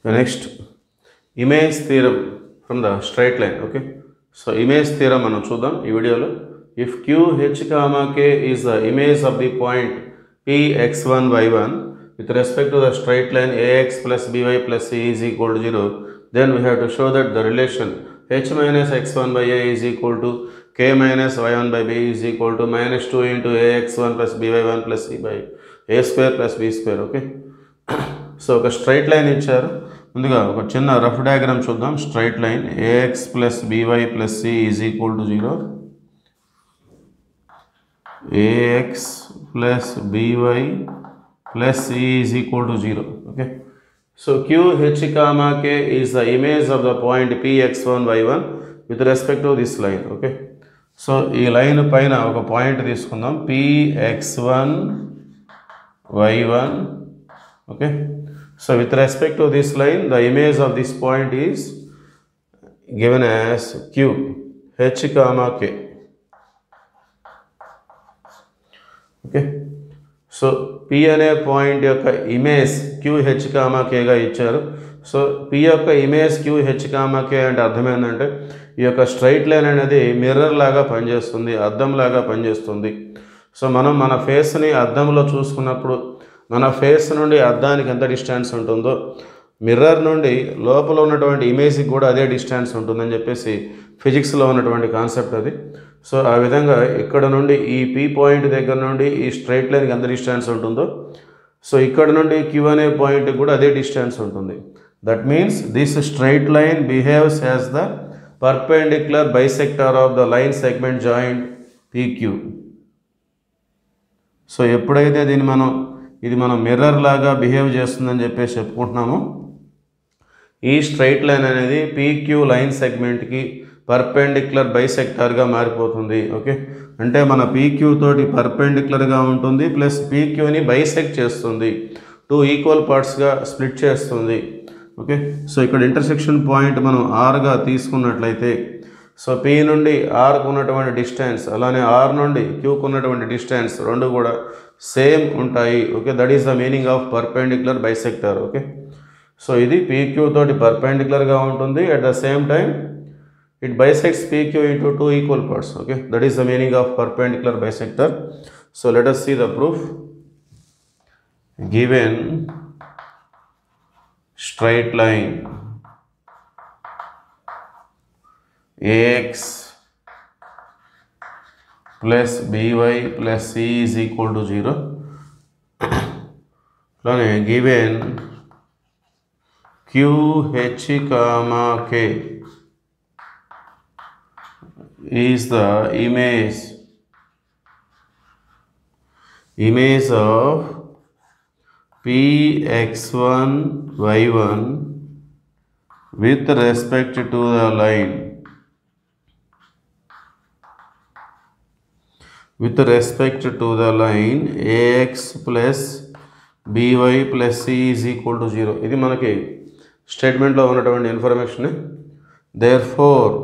So next, image theorem from the straight line. Okay, so image theorem మనం చూద్దాం ఈ వీడియోలో. If QH, K is the image of the point Px1 y1 with respect to the straight line ax plus by plus c is equal to 0, then we have to show that the relation h minus x1 by a is equal to k minus y1 by b is equal to minus 2 into ax1 plus by1 plus c by a square plus b square. Okay, so ఒక straight line ఇచ్చారు. ముందుగా ఒక చిన్న rough diagram చూద్దాం. Straight line ax plus by plus c is equal to 0, ax plus by plus c is equal to 0. Okay, so QH, K is the image of the point Px1 y1 with respect to this line. Okay, so ఈ line పైన ఒక point తీసుకుందాం, Px1 y1. Okay, so with respect to this line, the image of this point is given as QH, K. Okay, so P అనే point యొక్క image QH, K గా ఇచ్చారు. So P యొక్క image QH, K అంటే అర్థం ఏంటంటే ఈ యొక్క స్ట్రైట్ లైన్ అనేది మిర్రర్ లాగా పనిచేస్తుంది, అద్దం లాగా పనిచేస్తుంది. సో మనం మన ఫేస్ని అద్దంలో చూసుకున్నప్పుడు మన ఫేస్ నుండి అద్దానికి ఎంత డిస్టెన్స్ ఉంటుందో మిర్రర్ నుండి లోపల ఉన్నటువంటి ఇమేజ్కి కూడా అదే డిస్టెన్స్ ఉంటుందని చెప్పేసి ఫిజిక్స్లో ఉన్నటువంటి కాన్సెప్ట్ అది. సో ఆ విధంగా ఇక్కడ నుండి ఈ పీ పాయింట్ దగ్గర నుండి ఈ స్ట్రైట్ లైన్కి ఎంత డిస్టెన్స్ ఉంటుందో సో ఇక్కడ నుండి క్యూ అనే పాయింట్కి కూడా అదే డిస్టెన్స్ ఉంటుంది. That means this straight line behaves as the perpendicular bisector of the line segment joint PQ. So ఎప్పుడైతే ఇది మనం మిర్రర్ లాగా బిహేవ్ చేస్తుందని చెప్పేసి చెప్పుకుంటున్నాము, ఈ స్ట్రైట్ లైన్ అనేది PQ లైన్ సెగ్మెంట్కి పర్పెండిక్యులర్ బైసెక్టార్గా మారిపోతుంది. ఓకే, అంటే మన PQ తోటి పర్పెండిక్యులర్గా ఉంటుంది ప్లస్ PQని బైసెక్ట్ చేస్తుంది, 2 ఈక్వల్ పార్ట్స్గా స్ప్లిట్ చేస్తుంది. ఓకే, సో ఇక్కడ ఇంటర్సెక్షన్ పాయింట్ మనం ఆర్గా తీసుకున్నట్లయితే సో P నుండి ఆర్కు ఉన్నటువంటి డిస్టెన్స్ అలానే ఆర్ నుండి క్యూకు ఉన్నటువంటి డిస్టెన్స్ రెండు కూడా సేమ్ ఉంటాయి. Okay, that is the meaning of perpendicular bisector. Okay, so ఇది PQ తోటి పర్పెండిక్యులర్గా ఉంటుంది, at the same time it bisects PQ into 2 equal parts. Okay, that is the meaning of perpendicular bisector. So let us see the proof. Given straight line ax plus by plus c is equal to 0. Given QH, K is the image of Px1 y1 with respect to the line ax plus by plus c is equal to 0. ఇది మనకి స్టేట్మెంట్లో ఉన్నటువంటి information. Therefore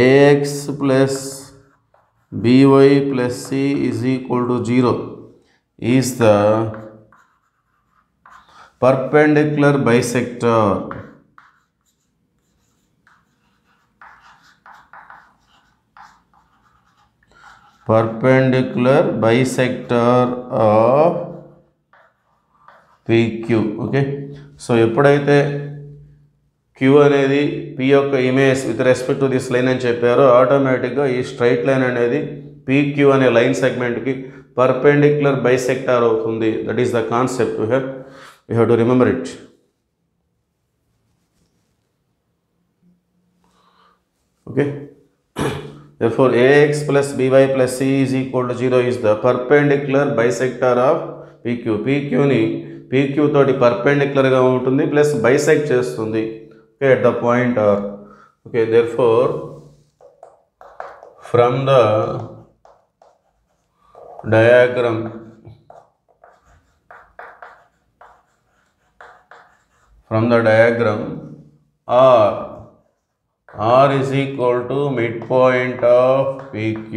ax plus by plus c is equal to 0 is the perpendicular bisector of PQ. Okay, so ఎప్పుడైతే Q అనేది P యొక్క image with respect to this line అని చెప్పారో ఆటోమేటిక్గా ఈ స్ట్రైట్ లైన్ అనేది PQ అనే లైన్ సెగ్మెంట్కి పర్పెండిక్యులర్ బైసెక్టార్ అవుతుంది. That is the concept here, we have to remember it. Okay, therefore ax plus by plus c is equal to 0 is the perpendicular bisector of PQ. PQని PQ తోటి పర్పెండిక్యులర్గా ఉంటుంది plus bisect చేస్తుంది. Okay, at the point R. Okay, therefore from the diagram R is equal to midpoint of PQ.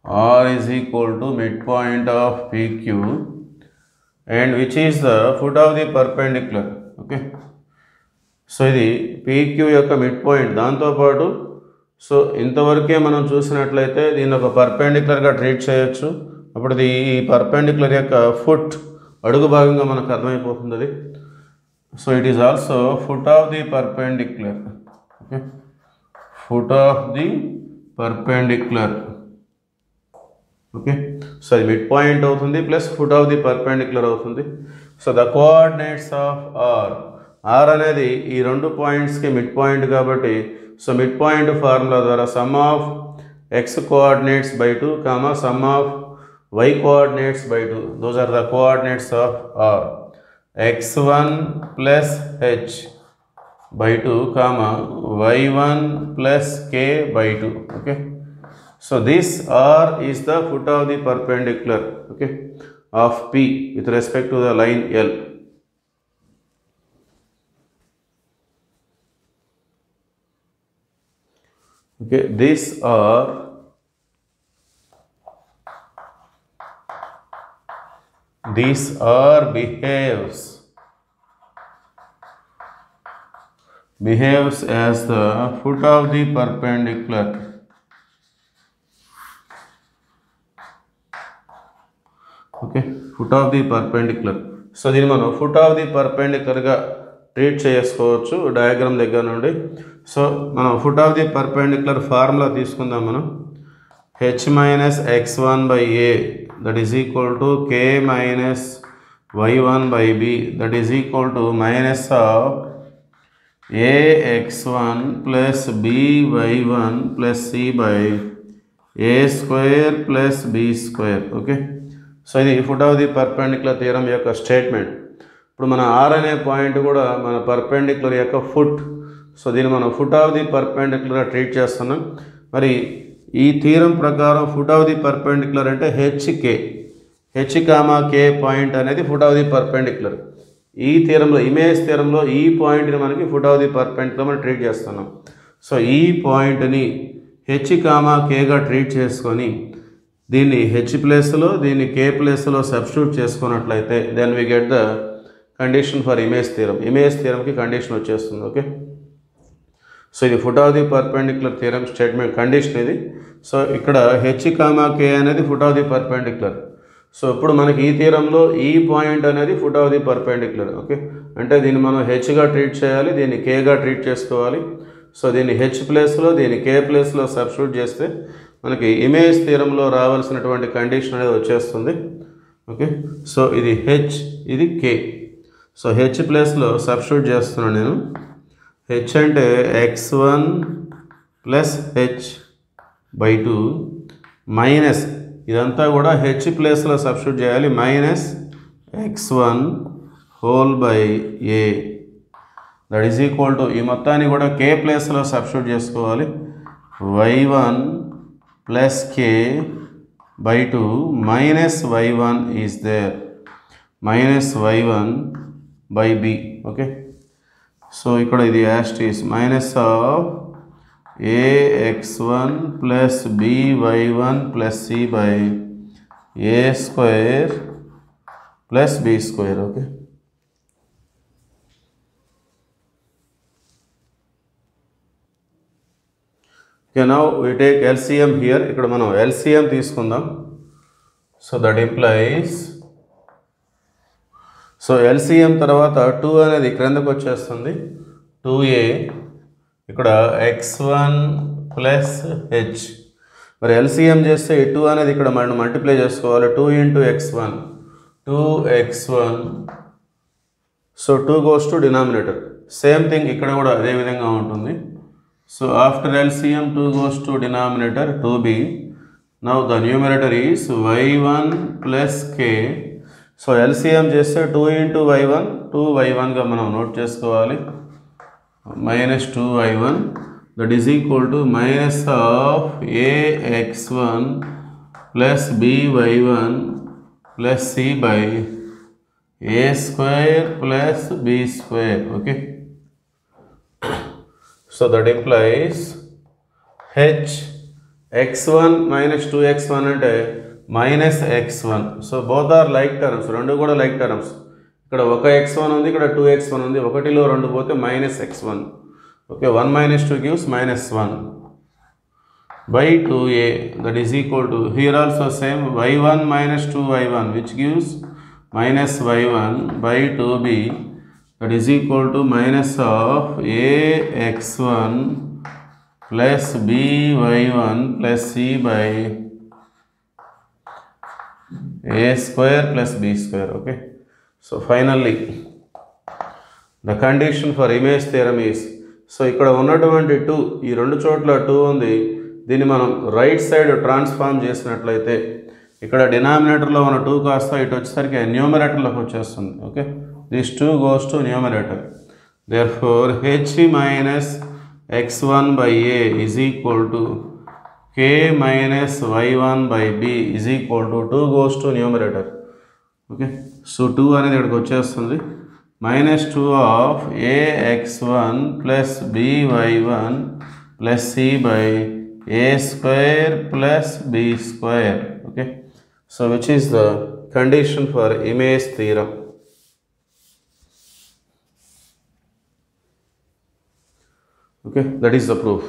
R is equal to midpoint of PQ, and which is the foot of the perpendicular. Okay. So ఇది PQ యొక్క mid point. దాంతోపాటు so ఇంతవరకే మనం చూసినట్లయితే దీన్ని ఒక పర్పెండిక్యులర్గా treat చేయొచ్చు. అప్పుడు ఇది ఈ పర్పెండిక్యులర్ యొక్క ఫుట్ అడుగు భాగంగా మనకు అర్థమైపోతుంది అది. So it is also foot of the perpendicular. Okay, foot of the perpendicular. Okay, so అది మిడ్ పాయింట్ అవుతుంది plus foot of the perpendicular అవుతుంది. So the coordinates of R అనేది ఈ రెండు పాయింట్స్కి మిడ్ పాయింట్ కాబట్టి సో మిడ్ పాయింట్ ఫార్ములా ద్వారా sum of x coordinates by 2 comma sum of y coordinates by 2, those are the coordinates of R, x1 plus h by 2 comma y1 plus k by 2. Okay, so this R is the foot of the perpendicular, okay, of P with respect to the line L. Okay, this R behaves as the foot of the perpendicular. Okay, foot of the perpendicular. So దీన్ని మనం foot of the పర్పెండిక్యులర్గా treat చేసుకోవచ్చు diagram దగ్గర నుండి. So మనం foot of the perpendicular formula తీసుకుందాం. మనం h minus x1 by a that is equal to k minus y1 by b that is equal to minus of a x1 plus b y1 plus c by a square plus b square. Okay, so ఇది foot of the perpendicular theorem యొక్క statement. ఇప్పుడు మన are అనే point కూడా మన perpendicular యొక్క foot. So దీన్ని మనం foot of the perpendicular treat చేస్తున్నాం. మరి ఈ థీరం ప్రకారం ఫుట్ ఆఫ్ ది పర్పెండిక్యులర్ అంటే హెచ్ కామా కే పాయింట్ అనేది ఫుట్ ఆఫ్ ది పర్పెండిక్యులర్. ఈ థీరంలో ఇమేజ్ థీరంలో ఈ పాయింట్ని మనకి ఫుట్ ఆఫ్ ది పర్పెండిక్యులర్ మనం ట్రీట్ చేస్తున్నాం. సో ఈ పాయింట్ని హెచ్ కామా కేగా ట్రీట్ చేసుకొని దీన్ని హెచ్ ప్లేస్లో దీన్ని కే ప్లేస్లో సబ్స్టిట్యూట్ చేసుకున్నట్లయితే then we get the condition for image theorem. Image థీరంకి కండిషన్ వచ్చేస్తుంది. ఓకే, సో ఇది foot of the perpendicular theorem statement condition ఇది. సో ఇక్కడ హెచ్ కామా కే అనేది foot of the perpendicular. So ఇప్పుడు మనకి ఈ థియరంలో ఈ పాయింట్ అనేది foot of the perpendicular. Okay, అంటే దీన్ని మనం హెచ్గా ట్రీట్ చేయాలి, దీన్ని కేగా ట్రీట్ చేసుకోవాలి. సో దీన్ని హెచ్ ప్లేస్లో దీన్ని కే ప్లేస్లో సబ్స్టిట్యూట్ చేస్తే మనకి ఇమేజ్ థియరంలో రావాల్సినటువంటి కండిషన్ అనేది వచ్చేస్తుంది. ఓకే, సో ఇది హెచ్, ఇది కే. సో హెచ్ ప్లేస్లో సబ్స్టిట్యూట్ చేస్తున్నాను నేను. హెచ్ అంటే x1 plus H by 2 minus ఇదంతా కూడా హెచ్ ప్లేస్లో సబ్స్టిట్యూట్ చేయాలి, minus x1 whole by a that is equal to ఈ మొత్తాన్ని కూడా కే ప్లేస్లో సబ్స్టిట్యూట్ చేసుకోవాలి. y1 plus K by 2 minus y1 is there, minus y1 by B. Okay, so ఇక్కడ ఇది యాస్టీస్ minus of ax1 plus by1 plus c by a square plus b square. Okay, now we take LCM here. ఇక్కడ మనం LCM తీసుకుందాం. So that implies so LCM తర్వాత 2 అనేది క్రిందకు వచ్చేస్తుంది. 2a ఇక్కడ x1 ప్లస్ హెచ్. మరి ఎల్సిఎం చేస్తే ఈ 2 అనేది ఇక్కడ మనం మల్టిప్లై చేసుకోవాలి. 2 into x1 2x1. So 2 goes to denominator. Same thing ఇక్కడ కూడా అదే విధంగా ఉంటుంది. So after LCM 2 goes to denominator 2b. Now the numerator is y1 plus k. So LCM చేస్తే 2 ఇంటూ y1 2y1గా మనం నోట్ చేసుకోవాలి. Minus 2y1 that is equal to minus of ax1 plus by1 plus c by a square plus b square. Okay, so that implies h x1 minus 2x1 అంటే minus x1. So both are like terms, రెండు కూడా like terms. ఇక్కడ ఒక x1 ఉంది, ఇక్కడ 2x1 ఉంది, ఒకటిలో 2 పోతే -x1. Okay, 1 - 2 gives -1 by 2a, that is equal to, here also same, y1 - 2y1 which gives -y1 by 2b, that is equal to minus of ax1 plus by1 plus c by a square plus b square. Okay, so finally the condition for image theorem is, so ఇక్కడ ఉన్నటువంటి 2, ఈ రెండు చోట్ల 2 ఉంది, దీన్ని మనం right side transform చేసినట్లయితే ఇక్కడ డినామినేటర్లో ఉన్న 2 కాస్త ఇటు వచ్చేసరికి న్యూమరేటర్లోకి వచ్చేస్తుంది. Okay, this 2 goes to numerator. Therefore h minus x1 by a is equal to k minus y1 by b is equal to 2 goes to numerator. Okay, so 2 అనేది ఇక్కడికి వచ్చేస్తుంది, -2 of ax1 plus by1 plus c by a square plus b square. Okay, so which is the condition for image theorem. Okay, that is the proof.